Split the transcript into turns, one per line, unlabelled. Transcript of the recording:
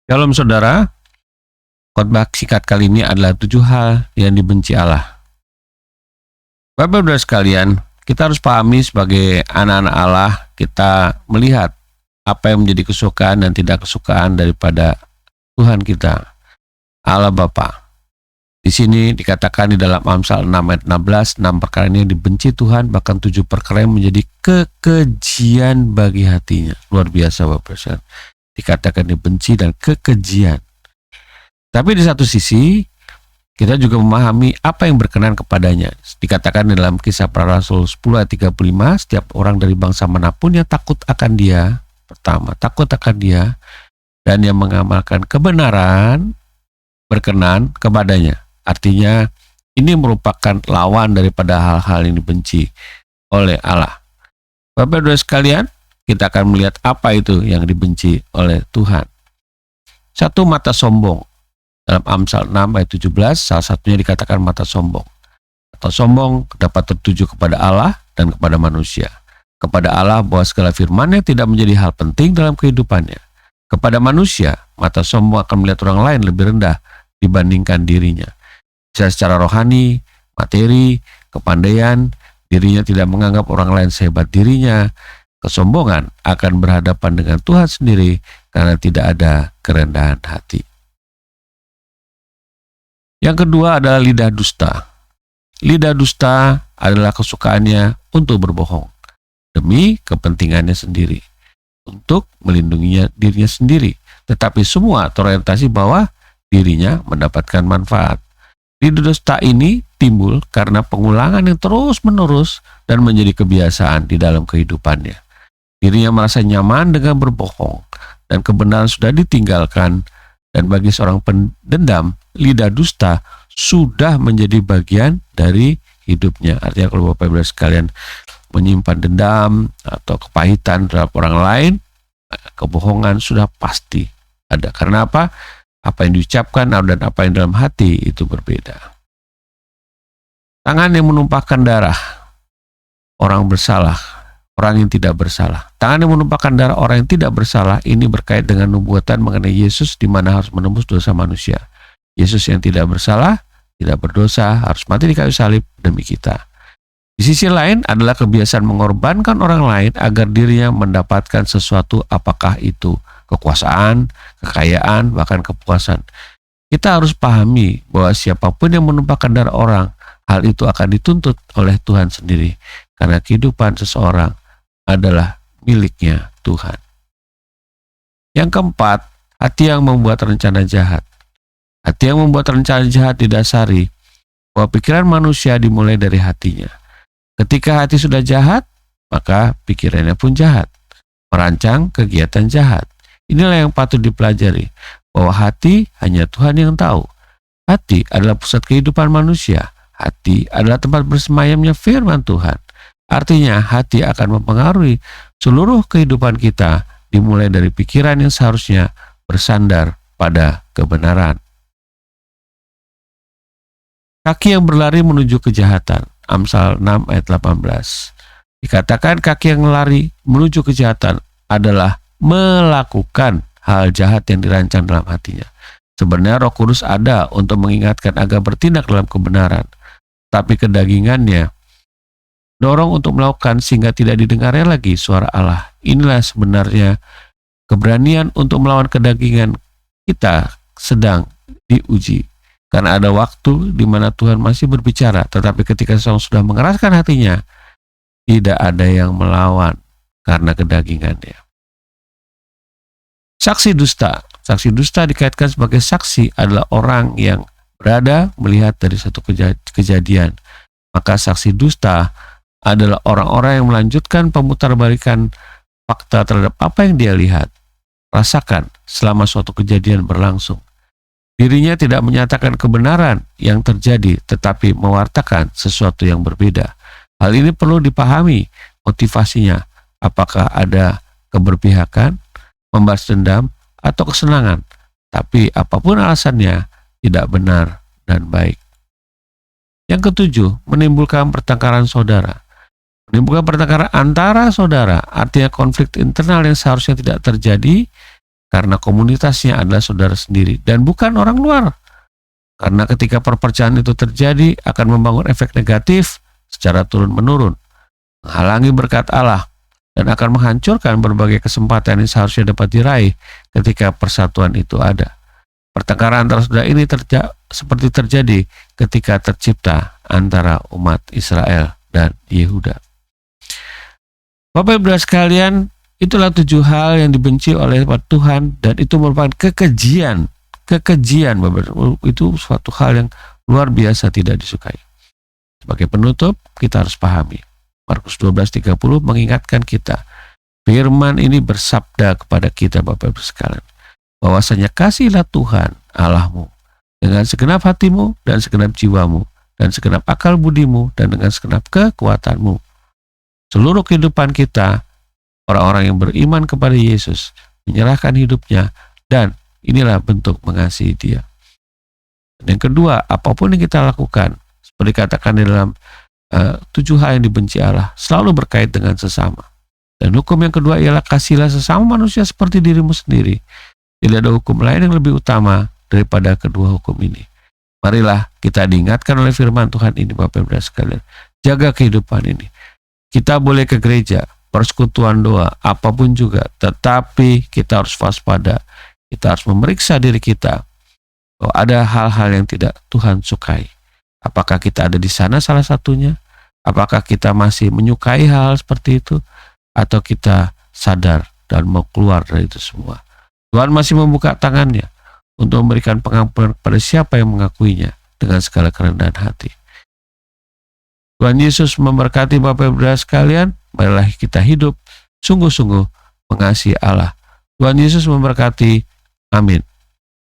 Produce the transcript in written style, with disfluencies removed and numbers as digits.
Shalom saudara, khotbah singkat kali ini adalah 7 hal yang dibenci Allah. Bapak Saudara sekalian, kita harus pahami sebagai anak-anak Allah, kita melihat apa yang menjadi kesukaan dan tidak kesukaan daripada Tuhan kita, Allah Bapa. Di sini dikatakan di dalam Amsal 6 ayat 16, 6 perkara ini yang dibenci Tuhan, bahkan 7 perkara yang menjadi kekejian bagi hatinya. Luar biasa Bapak Saudara. Dikatakan dibenci dan kekejian. Tapi di satu sisi, kita juga memahami apa yang berkenan kepadanya. Dikatakan dalam Kisah Para Rasul 10 ayat 35, setiap orang dari bangsa manapun yang takut akan dia, pertama, takut akan dia, dan yang mengamalkan kebenaran, berkenan kepadanya. Artinya, ini merupakan lawan daripada hal-hal yang dibenci oleh Allah. Bapak Saudara sekalian, kita akan melihat apa itu yang dibenci oleh Tuhan. Satu, mata sombong. Dalam Amsal 6 ayat 17, salah satunya dikatakan mata sombong. Mata sombong dapat tertuju kepada Allah dan kepada manusia. Kepada Allah bahwa segala firman-Nya tidak menjadi hal penting dalam kehidupannya. Kepada manusia, mata sombong akan melihat orang lain lebih rendah dibandingkan dirinya. Bisa secara rohani, materi, kepandaian, dirinya tidak menganggap orang lain sehebat dirinya. Kesombongan akan berhadapan dengan Tuhan sendiri karena tidak ada kerendahan hati. Yang kedua adalah lidah dusta. Lidah dusta adalah kesukaannya untuk berbohong demi kepentingannya sendiri, untuk melindungi dirinya sendiri, tetapi semua terorientasi bahwa dirinya mendapatkan manfaat. Lidah dusta ini timbul karena pengulangan yang terus-menerus dan menjadi kebiasaan di dalam kehidupannya. Dirinya merasa nyaman dengan berbohong dan kebenaran sudah ditinggalkan, dan bagi seorang pendendam, lidah dusta sudah menjadi bagian dari hidupnya. Artinya kalau Bapak Ibu sekalian menyimpan dendam atau kepahitan terhadap orang lain, kebohongan sudah pasti ada. Karena apa? Apa yang diucapkan dan apa yang dalam hati itu berbeda. Tangan yang menumpahkan darah orang bersalah, orang yang tidak bersalah. Tangan yang menumpahkan darah orang yang tidak bersalah ini berkait dengan nubuatan mengenai Yesus di mana harus menembus dosa manusia. Yesus yang tidak bersalah, tidak berdosa, harus mati di kayu salib demi kita. Di sisi lain adalah kebiasaan mengorbankan orang lain agar dirinya mendapatkan sesuatu, apakah itu kekuasaan, kekayaan, bahkan kepuasan. Kita harus pahami bahwa siapapun yang menumpahkan darah orang, hal itu akan dituntut oleh Tuhan sendiri, karena kehidupan seseorang adalah miliknya Tuhan. Yang keempat, hati yang membuat rencana jahat. Hati yang membuat rencana jahat didasari bahwa pikiran manusia dimulai dari hatinya. Ketika hati sudah jahat, maka pikirannya pun jahat, merancang kegiatan jahat. Inilah yang patut dipelajari, bahwa hati hanya Tuhan yang tahu. Hati adalah pusat kehidupan manusia. Hati adalah tempat bersemayamnya firman Tuhan. Artinya hati akan mempengaruhi seluruh kehidupan kita, dimulai dari pikiran yang seharusnya bersandar pada kebenaran. Kaki yang berlari menuju kejahatan. Amsal 6 ayat 18. Dikatakan kaki yang lari menuju kejahatan adalah melakukan hal jahat yang dirancang dalam hatinya. Sebenarnya Roh Kudus ada untuk mengingatkan agar bertindak dalam kebenaran, tapi kedagingannya dorong untuk melakukan sehingga tidak didengarnya lagi suara Allah. Inilah sebenarnya keberanian untuk melawan kedagingan kita sedang diuji. Karena ada waktu di mana Tuhan masih berbicara, tetapi ketika seseorang sudah mengeraskan hatinya, tidak ada yang melawan karena kedagingannya. Saksi dusta. Saksi dusta dikaitkan sebagai saksi adalah orang yang berada melihat dari satu kejadian. Maka saksi dusta adalah orang-orang yang melanjutkan pemutarbalikan fakta terhadap apa yang dia lihat, rasakan selama suatu kejadian berlangsung. Dirinya tidak menyatakan kebenaran yang terjadi, tetapi mewartakan sesuatu yang berbeda. Hal ini perlu dipahami motivasinya. Apakah ada keberpihakan, membalas dendam, atau kesenangan? Tapi apapun alasannya, tidak benar dan baik. Yang ketujuh, menimbulkan pertengkaran saudara. Menimbulkan pertengkaran antara saudara, artinya konflik internal yang seharusnya tidak terjadi, karena komunitasnya adalah saudara sendiri dan bukan orang luar. Karena ketika perpecahan itu terjadi akan membangun efek negatif secara turun-menurun, menghalangi berkat Allah, dan akan menghancurkan berbagai kesempatan yang seharusnya dapat diraih ketika persatuan itu ada. Pertengkaran antara saudara ini seperti terjadi ketika tercipta antara umat Israel dan Yehuda. Bapak Ibu sekalian, itulah 7 hal yang dibenci oleh Tuhan, dan itu merupakan kekejian. Bapak Ibu, itu suatu hal yang luar biasa tidak disukai. Sebagai penutup, kita harus pahami. Markus 12:30 mengingatkan kita, firman ini bersabda kepada kita Bapak Ibu sekalian, bahwasanya kasihilah Tuhan Allahmu dengan segenap hatimu dan segenap jiwamu dan segenap akal budimu dan dengan segenap kekuatanmu. Seluruh kehidupan kita, orang-orang yang beriman kepada Yesus, menyerahkan hidupnya, dan inilah bentuk mengasihi Dia. Dan yang kedua, apapun yang kita lakukan, seperti dikatakan di dalam 7 hal yang dibenci Allah, selalu berkait dengan sesama. Dan hukum yang kedua ialah kasihilah sesama manusia seperti dirimu sendiri. Tidak ada hukum lain yang lebih utama daripada kedua hukum ini. Marilah kita diingatkan oleh firman Tuhan ini Bapak Ibu sekalian. Jaga kehidupan ini. Kita boleh ke gereja, persekutuan doa, apapun juga, tetapi kita harus waspada. Kita harus memeriksa diri kita bahwa ada hal-hal yang tidak Tuhan sukai. Apakah kita ada di sana salah satunya? Apakah kita masih menyukai hal seperti itu? Atau kita sadar dan mau keluar dari itu semua? Tuhan masih membuka tangannya untuk memberikan pengampunan kepada siapa yang mengakuinya dengan segala kerendahan hati. Tuhan Yesus memberkati Bapak Ibu sekalian. Marilah kita hidup sungguh-sungguh mengasihi Allah. Tuhan Yesus memberkati. Amin.